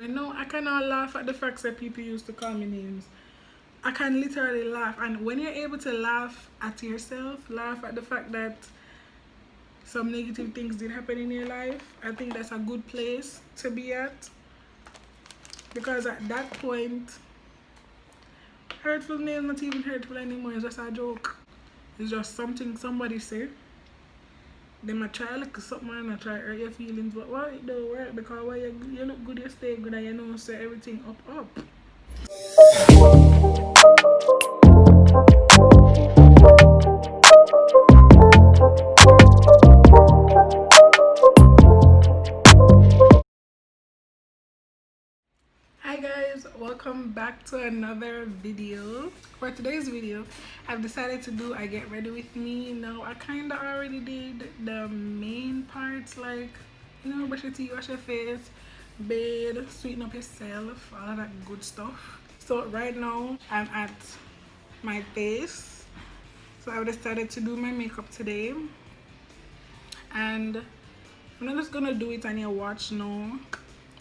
You know, I cannot laugh at the fact that people used to call me names. I can literally laugh, and when you're able to laugh at yourself, laugh at the fact that some negative things did happen in your life, I think that's a good place to be at. Because at that point, hurtful names not even hurtful anymore, it's just a joke. It's just something somebody say. They might try like something and I try hurt your feelings, but why it don't work? Because when you look good, you stay good, and you know, so everything up. Hi guys, welcome back to another video. For today's video, I've decided to do a get ready with me. Now I kinda already did the main parts, like, you know, brush your teeth, wash your face, bathe, sweeten up yourself, all of that good stuff. So right now I'm at my face, so I've decided to do my makeup today, and I'm not just gonna do it on your watch now.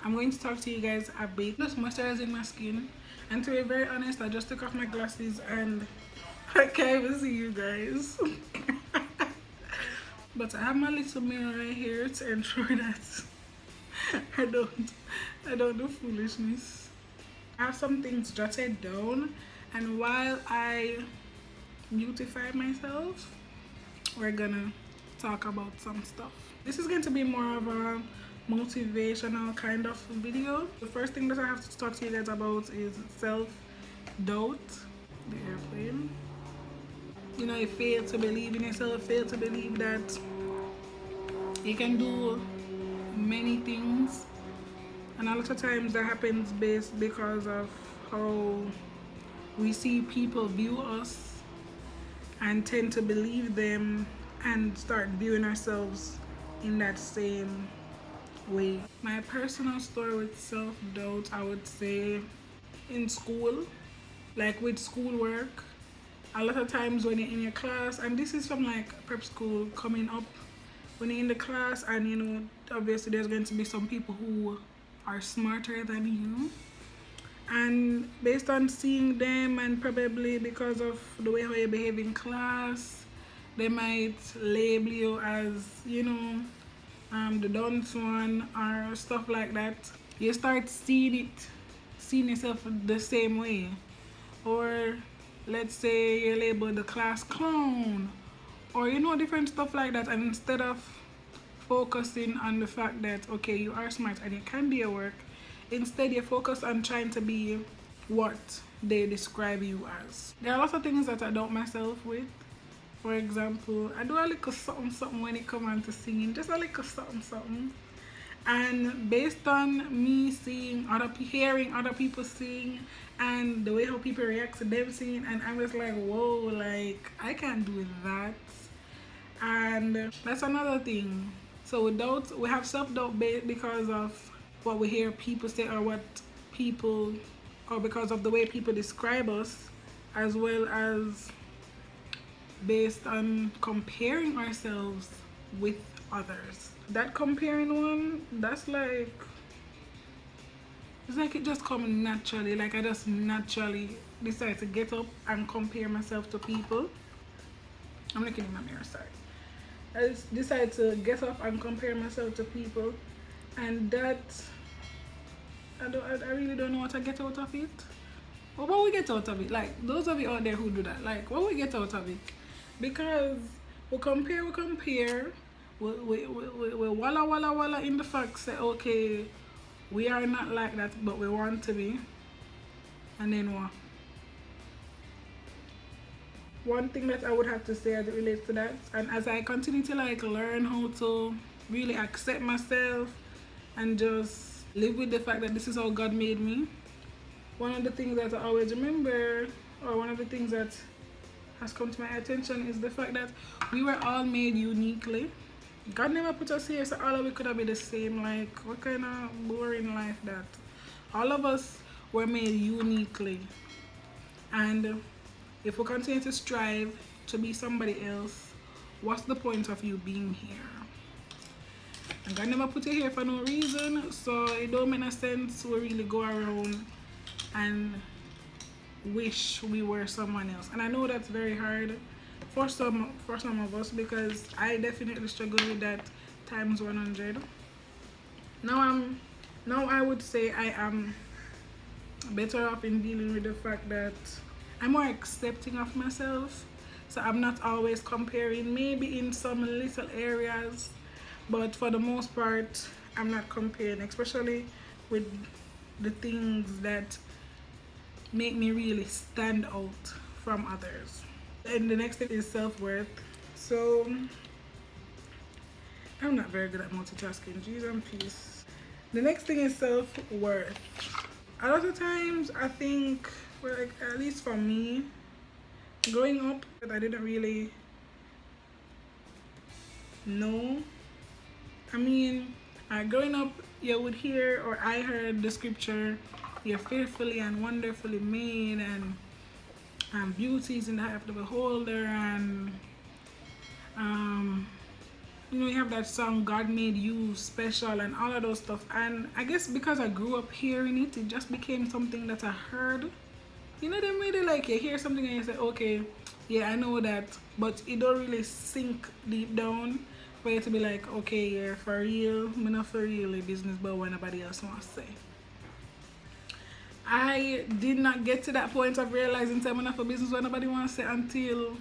I'm going to talk to you guys a bit. Just moisturizing my skin, and to be very honest, I just took off my glasses and I can't even see you guys. But I have my little mirror right here to ensure that I don't do foolishness. I have some things jotted down, and while I beautify myself, we're gonna talk about some stuff. This is going to be more of a motivational kind of video. The first thing that I have to talk to you guys about is self-doubt. The airplane. You know, you fail to believe in yourself, fail to believe that you can do many things, and a lot of times that happens because of how we see people view us and tend to believe them and start viewing ourselves in that same way. My personal story with self-doubt, I would say in school, like with schoolwork, a lot of times when you're in your class, and this is from like prep school coming up, when you're in the class and, you know, obviously there's going to be some people who are smarter than you, and based on seeing them and probably because of the way how you behave in class, they might label you as, you know, the dunce one or stuff like that. You start seeing yourself the same way. Or let's say you're labeled the class clown, or, you know, different stuff like that, and instead of focusing on the fact that, okay, you are smart and you can do your work, instead you focus on trying to be what they describe you as. There are lots of things that I doubt myself with. For example, I do a little something when it comes on to singing, just a little something. And based on me hearing other people sing and the way how people react to them singing, and I'm just like, whoa, like, I can't do that. And that's another thing. So we have self-doubt because of what we hear people say, or because of the way people describe us, as well as based on comparing ourselves with others. That comparing one, that's like, it's like it just comes naturally. Like I just naturally decide to get up and compare myself to people. I'm looking in my mirror, sorry. I just decide to get up and compare myself to people, and that I really don't know what I get out of it. Or what we get out of it? Like, those of you out there who do that, like, what we get out of it? Because we compare, we walla in the fact, say, okay, we are not like that, but we want to be. And then what? One thing that I would have to say as it relates to that, and as I continue to like learn how to really accept myself and just live with the fact that this is how God made me, one of the things that I always remember, or one of the things that has come to my attention, is the fact that we were all made uniquely. God never put us here so all of we could have been the same. Like, what kind of boring life that? All of us were made uniquely, and if we continue to strive to be somebody else, what's the point of you being here? And God never put you here for no reason, so it don't make no sense to really go around and wish we were someone else. And I know that's very hard for some of us, because I definitely struggle with that times 100. Now I would say I am better off in dealing with the fact that I'm more accepting of myself. So I'm not always comparing, maybe in some little areas, but for the most part, I'm not comparing, especially with the things that make me really stand out from others. And the next thing is self-worth. So I'm not very good at multitasking. Jeez and peace. The next thing is self-worth. A lot of times I think, well, like, at least for me, growing up, I didn't really know. I mean, growing up, you would hear, or I heard the scripture, you're fearfully and wonderfully made, and beauty is in the eye of the beholder, and you have that song, God made you special, and all of those stuff. And I guess because I grew up hearing it, it just became something that I heard. You know, them really, like, you hear something and you say, okay, yeah, I know that, but it don't really sink deep down for you to be like, okay, yeah, for real, I'm not for real in business, but what nobody else wants to say. I did not get to that point of realizing I'm not for business, what nobody wants to say, until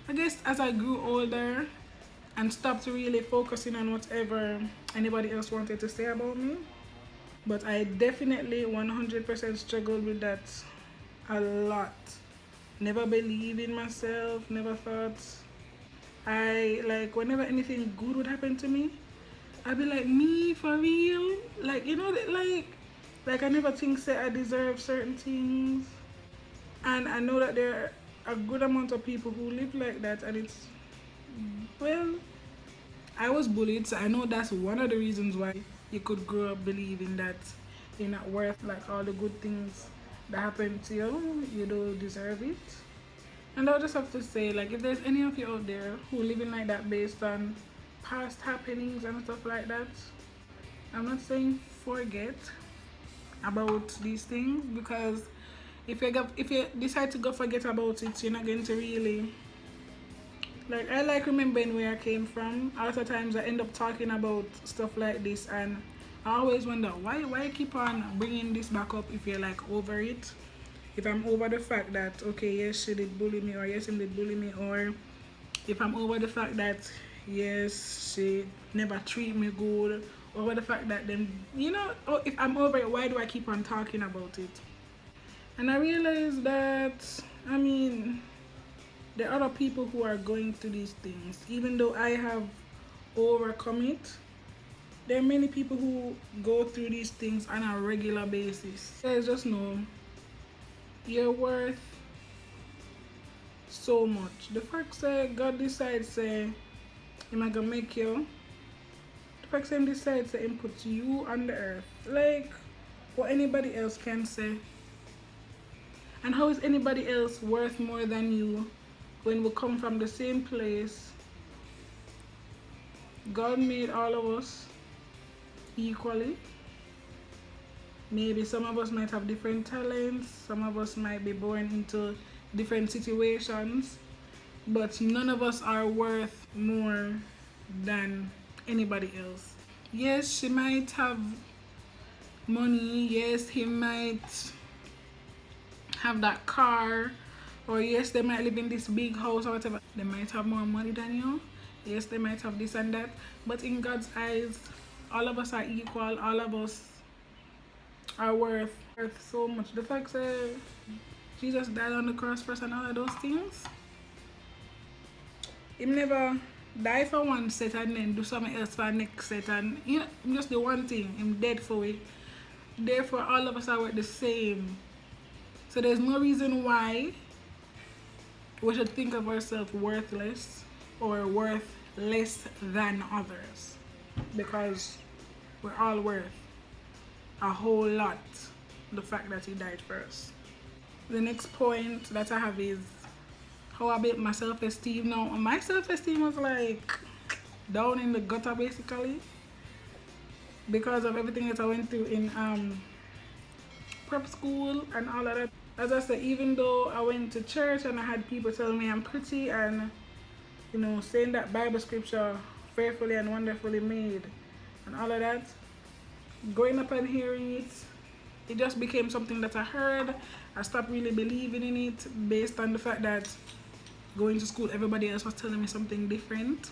I guess as I grew older and stopped really focusing on whatever anybody else wanted to say about me. But I definitely 100% struggled with that a lot. Never believed in myself, never thought. Whenever anything good would happen to me, I'd be like, me for real? Like, you know, like I never think say I deserve certain things. And I know that there are a good amount of people who live like that, and it's, well, I was bullied, so I know that's one of the reasons why you could grow up believing that you're not worth, like, all the good things that happen to you, you don't deserve it. And I'll just have to say, like, if there's any of you out there who living like that based on past happenings and stuff like that, I'm not saying forget about these things, because if you decide to go forget about it, you're not going to really, like, I like remembering where I came from. A lot of times I end up talking about stuff like this, and I always wonder why keep on bringing this back up if you're like over it. If I'm over the fact that, okay, yes, she did bully me, or yes, he did bully me, or if I'm over the fact that, yes, she never treat me good, over the fact that then, you know, if I'm over it, why do I keep on talking about it? And I realized that, I mean, there are other people who are going through these things. Even though I have overcome it, there are many people who go through these things on a regular basis. Guys, just know you're worth so much. The fact that God decides say Him gonna make you, the fact that Him decides that Him put you on the earth, like what anybody else can say. And how is anybody else worth more than you when we come from the same place? God made all of us equally. Maybe some of us might have different talents, some of us might be born into different situations, but none of us are worth more than anybody else. Yes, she might have money, yes, he might have that car, or yes, they might live in this big house or whatever. They might have more money than you. Yes, they might have this and that, but in God's eyes, all of us are equal. All of us are worth so much. The fact that Jesus died on the cross first and all of those things, Him never die for one set and then do something else for next set, and you know, just the one thing, Him dead for it. Therefore, all of us are worth the same. So there's no reason why we should think of ourselves worthless or worth less than others, because we're all worth a whole lot, the fact that He died for us. The next point that I have is how I built my self-esteem. Now, my self-esteem was like down in the gutter basically. because of everything that I went through in prep school and all of that. As I said, even though I went to church and I had people tell me I'm pretty and, you know, saying that Bible scripture, fearfully and wonderfully made, and all of that, growing up and hearing it, it just became something that I heard. I stopped really believing in it based on the fact that going to school, everybody else was telling me something different.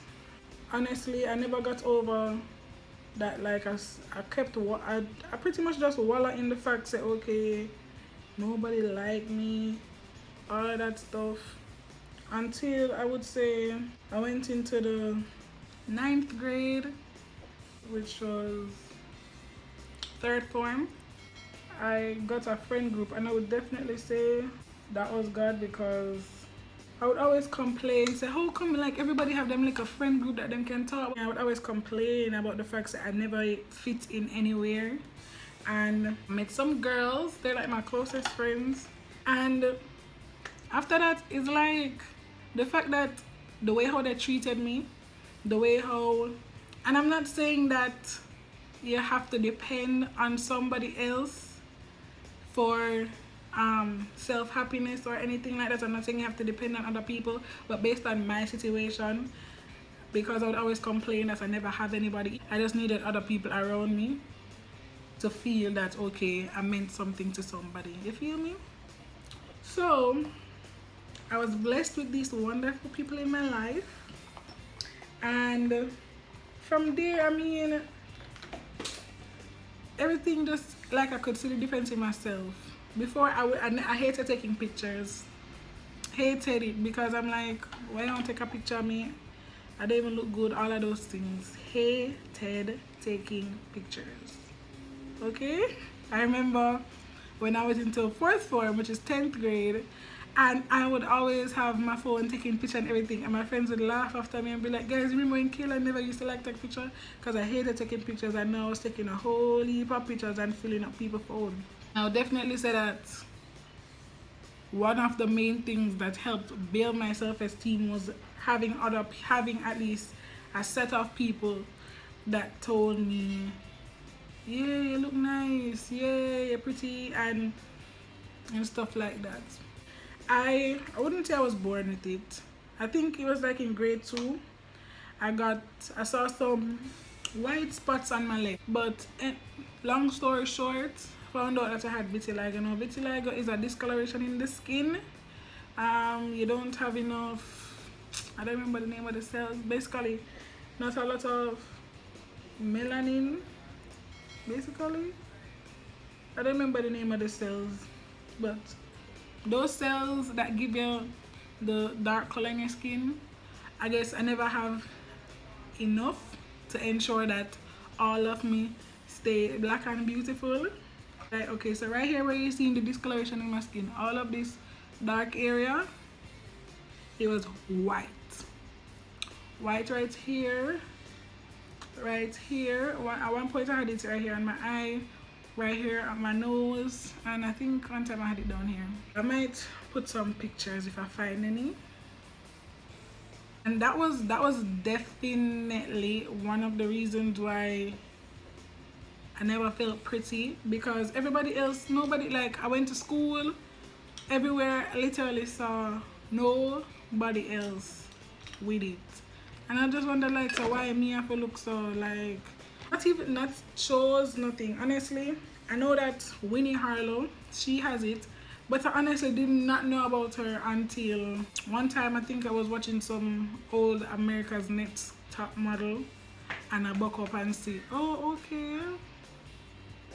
Honestly, I never got over that. Like, I kept, I pretty much just wallow in the fact, say, okay, nobody liked me, all of that stuff. Until I would say I went into the 9th grade, which was 3rd form. I got a friend group, and I would definitely say that was God, because I would always complain, say, how come like everybody have them like a friend group that them can talk? I would always complain about the fact that I never fit in anywhere. And I met some girls, they're like my closest friends. And after that, it's like the fact that the way how they treated me, the way how, and I'm not saying that you have to depend on somebody else for self-happiness or anything like that. I'm not saying you have to depend on other people, but based on my situation, because I would always complain that I never have anybody, I just needed other people around me to feel that, okay, I meant something to somebody. You feel me? So I was blessed with these wonderful people in my life, and from there, I mean, everything just like I could see the difference in myself. Before I hated taking pictures, hated it, because I'm like, why don't take a picture of me? I don't even look good, all of those things. Hated taking pictures. Okay, I remember when I was into 4th form, which is 10th grade, and I would always have my phone taking pictures and everything, and my friends would laugh after me and be like, guys, remember when Kayla never used to like take pictures? Because I hated taking pictures, and now I was taking a whole heap of pictures and filling up people's phone. I would definitely say that one of the main things that helped build my self-esteem was having at least a set of people that told me, yeah, you look nice, yeah, you're pretty, and stuff like that. I wouldn't say I was born with it. I think it was like in grade 2. I saw some white spots on my leg, but long story short, found out that I had vitiligo. You know, vitiligo is a discoloration in the skin. You don't have enough, I don't remember the name of the cells, basically not a lot of melanin, basically. I don't remember the name of the cells, but those cells that give you the dark color in your skin, I guess I never have enough to ensure that all of me stay black and beautiful. Like, okay, so right here where you're seeing the discoloration in my skin, all of this dark area, it was white. White right here, right here. At one point I had it right here on my eye, right here on my nose, and I think one time I had it down here. I might put some pictures if I find any. And that was definitely one of the reasons why I never felt pretty, because everybody else, nobody, like I went to school, everywhere I literally saw nobody else with it. And I just wonder, like, so why me have to look so, like, not shows, nothing. Honestly, I know that Winnie Harlow, she has it, but I honestly did not know about her until one time. I think I was watching some old America's Next Top Model, and I buck up and see, oh, okay,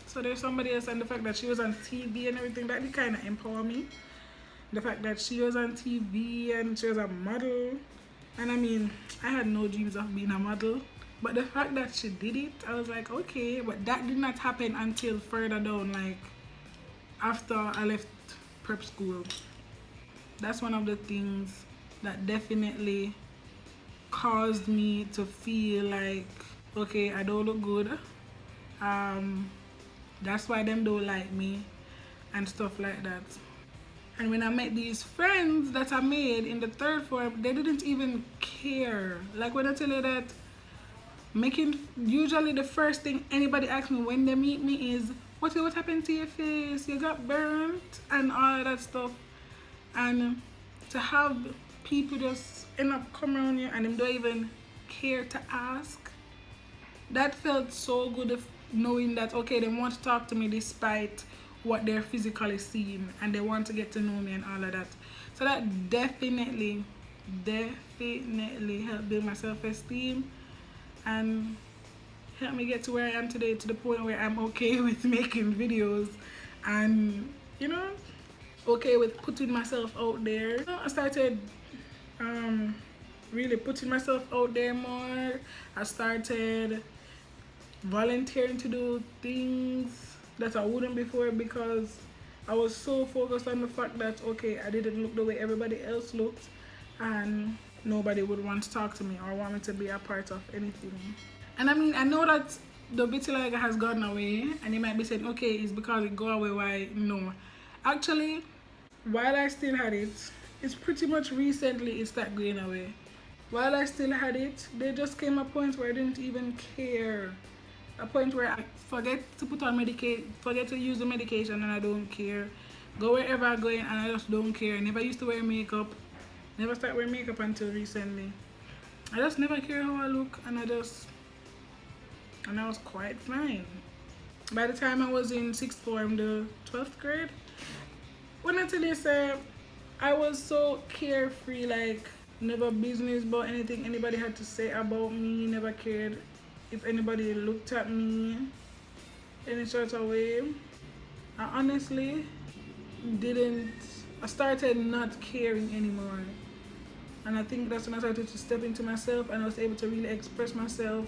so there's somebody else. And the fact that she was on TV and everything, that did kind of empower me. The fact that she was on TV and she was a model, and I mean, I had no dreams of being a model, but the fact that she did it, I was like, okay. But that did not happen until further down, like after I left prep school. That's one of the things that definitely caused me to feel like, okay, I don't look good, that's why them don't like me and stuff like that. And when I met these friends that I made in the 3rd form, they didn't even care. Like when I tell you that making, usually the first thing anybody asks me when they meet me is, what happened to your face? You got burnt and all that stuff. And to have people just end up come around you and them don't even care to ask, that felt so good of knowing that okay, they want to talk to me despite what they're physically seeing, and they want to get to know me and all of that. So that definitely helped build my self-esteem and helped me get to where I am today, to the point where I'm okay with making videos and, you know, okay with putting myself out there. So I started really putting myself out there more. I started volunteering to do things that I wouldn't before, because I was so focused on the fact that okay, I didn't look the way everybody else looked and nobody would want to talk to me or want me to be a part of anything. And I mean, I know that the vitiligo has gone away, and you might be saying, okay, it's because it go away, why? No. Actually, while I still had it, it's pretty much recently it started going away. While I still had it, there just came a point where I didn't even care. A point where I forget to put on forget to use the medication, and I don't care. Go wherever I'm going and I just don't care. I never used to wear makeup. Never start wearing makeup until recently. I just never care how I look, and I was quite fine. By the time I was in 6th form, the 12th grade, when I tell you, say, I was so carefree, like never business about anything anybody had to say about me, never cared if anybody looked at me any sort of way. I honestly I started not caring anymore. And I think that's when I started to step into myself, and I was able to really express myself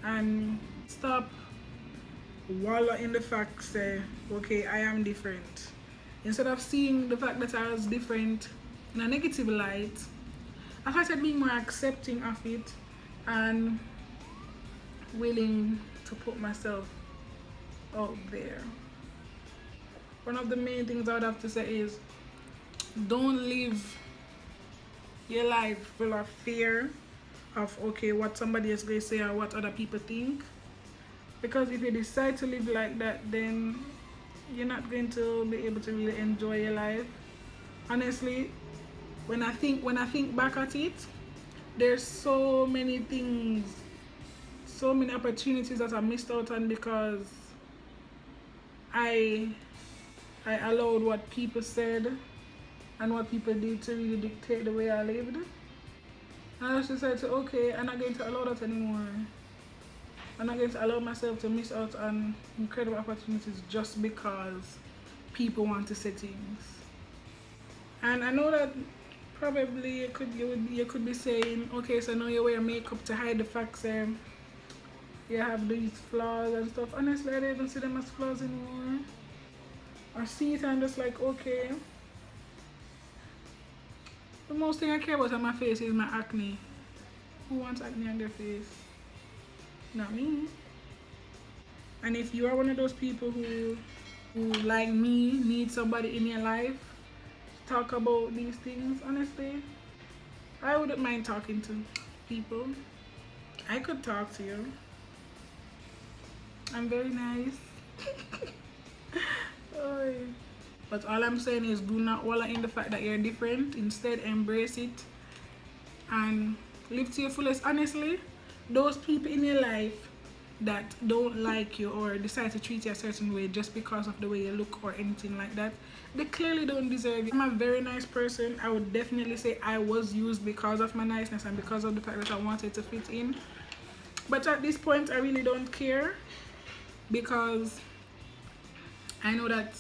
and stop wallow in the fact, say, okay, I am different. Instead of seeing the fact that I was different in a negative light, I started being more accepting of it and willing to put myself out there. One of the main things I would have to say is, don't live your life full of fear of okay, what somebody is going to say or what other people think. Because if you decide to live like that, then you're not going to be able to really enjoy your life. Honestly, when I think back at it, there's so many things, so many opportunities that I missed out on because I allowed what people said and what people did to really dictate the way I lived. And I just decided, okay, I'm not going to allow that anymore. I'm not going to allow myself to miss out on incredible opportunities just because people want to say things. And I know that probably you could be saying, okay, so now you wear makeup to hide the fact that you have these flaws and stuff. Honestly, I don't even see them as flaws anymore. I see it and I'm just like, okay. The most thing I care about on my face is my acne. Who wants acne on their face? Not me. And if you are one of those people who like me, need somebody in your life to talk about these things, honestly, I wouldn't mind talking to people. I could talk to you. I'm very nice. But all I'm saying is, do not wallow in the fact that you're different. Instead, embrace it and live to your fullest. Honestly, those people in your life that don't like you or decide to treat you a certain way just because of the way you look or anything like that, they clearly don't deserve you. I'm a very nice person. I would definitely say I was used because of my niceness and because of the fact that I wanted to fit in. But at this point, I really don't care, because I know that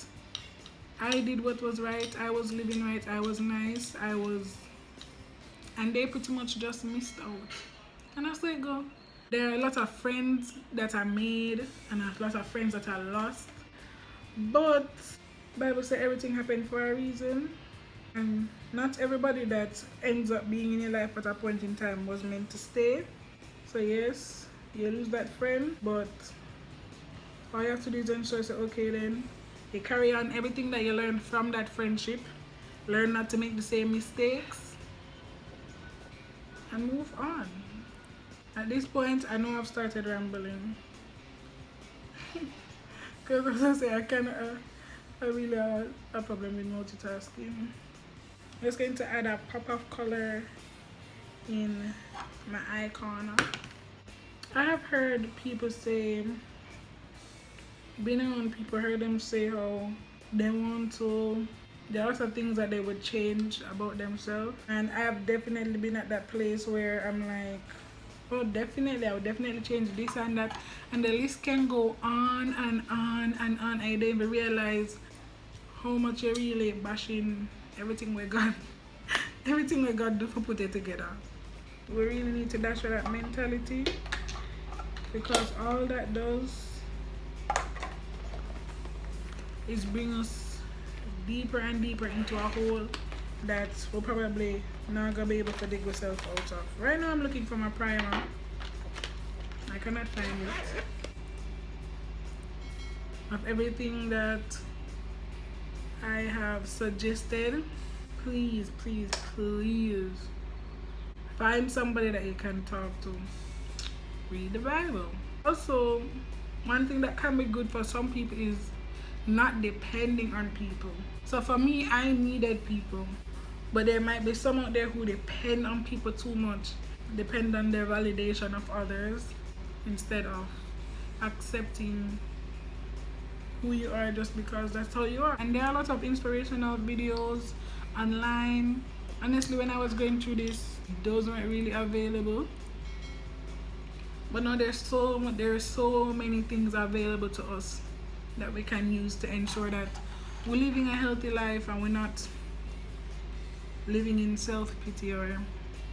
I did what was right. I was living right. I was nice. And they pretty much just missed out. And that's where it go. There are a lot of friends that I made and a lot of friends that I lost. But Bible says everything happened for a reason. And not everybody that ends up being in your life at a point in time was meant to stay. So yes, you lose that friend, but all you have to do is ensure, say, okay, then you carry on everything that you learned from that friendship, learn not to make the same mistakes, and move on. At this point, I know I've started rambling. Because as I say, I really have a problem with multitasking. I'm just going to add a pop of color in my eye corner. I have heard people say, being around people, heard them say how they want to, there are lots of things that they would change about themselves. And I have definitely been at that place where I'm like, oh, definitely, I would definitely change this and that. And the list can go on and on and on. I didn't even realize how much you're really bashing everything we got. Everything we got do for put it together. We really need to dash with that mentality, because all that does is bring us deeper and deeper into a hole that we're probably not gonna be able to dig ourselves out of. Right now I'm looking for my primer. I cannot find it. Of everything that I have suggested, please, please, please find somebody that you can talk to. Read the Bible. Also, one thing that can be good for some people is not depending on people. So for me, I needed people, but there might be some out there who depend on people too much, depend on their validation of others instead of accepting who you are just because that's how you are. And there are lots of inspirational videos online. Honestly, when I was going through this, those weren't really available. But now there's so many things available to us that we can use to ensure that we're living a healthy life and we're not living in self-pity or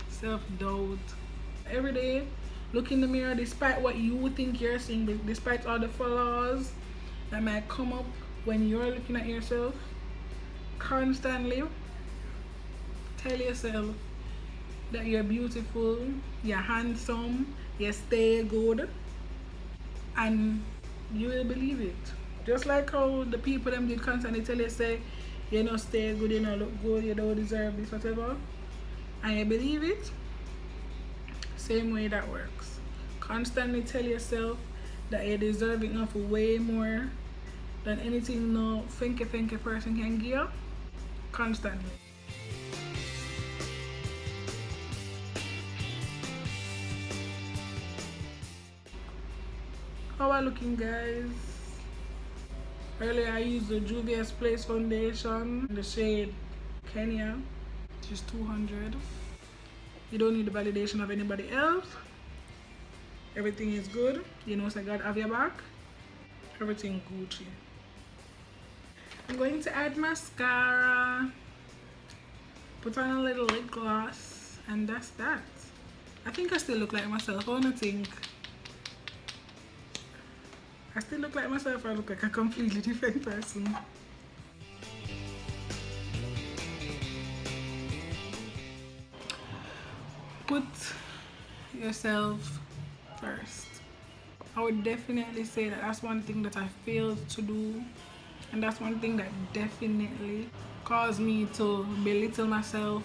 self-doubt. Every day, look in the mirror, despite what you think you're seeing, despite all the flaws that might come up when you're looking at yourself. Constantly tell yourself that you're beautiful, you're handsome, you stay good, and you will believe it. Just like how the people them did constantly tell you, say, you know, stay good, you know, look good, you don't deserve this, whatever, and you believe it. Same way that works. Constantly tell yourself that you're deserving of way more than anything no funky person can give you. Constantly. How are looking, guys? Earlier I used the Juvia's Place foundation in the shade Kenya, which is 200. You don't need the validation of anybody else. Everything is good. You know, so God have your back. Everything Gucci. I'm going to add mascara, put on a little lip gloss, and that's that. I think I still look like myself. I wanna think. I still look like myself, or I look like a completely different person. Put yourself first. I would definitely say that that's one thing that I failed to do, and that's one thing that definitely caused me to belittle myself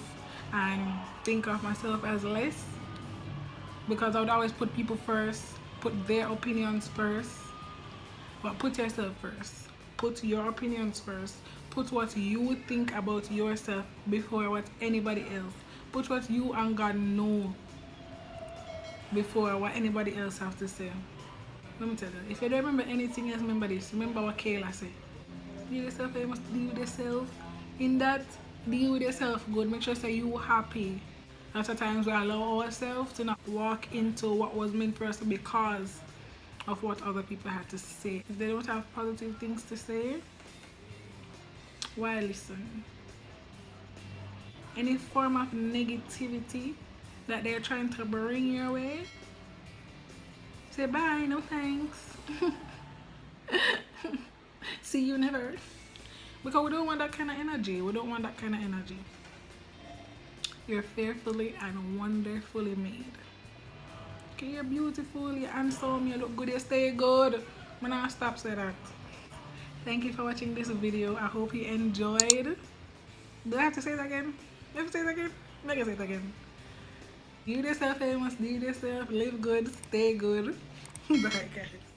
and think of myself as less, because I would always put people first, put their opinions first. But put yourself first. Put your opinions first. Put what you think about yourself before what anybody else. Put what you and God know before what anybody else has to say. Let me tell you, if you don't remember anything else, remember this. Remember what Kayla said. Deal yourself, you must deal with yourself. In that, deal with yourself good. Make sure that you're happy. Lots of times we allow ourselves to not walk into what was meant for us because of what other people had to say. If they don't have positive things to say, why listen? Any form of negativity that they're trying to bring your way, say bye, no thanks. See you never. Because we don't want that kind of energy. We don't want that kind of energy. You're fearfully and wonderfully made. Okay, you're beautiful, you're handsome, you look good, you stay good. I'm not stop saying that. Thank you for watching this video. I hope you enjoyed. Do I have to say it again? You have to say it again? Make it say it again. You yourself famous, do yourself, live good, stay good. Bye guys.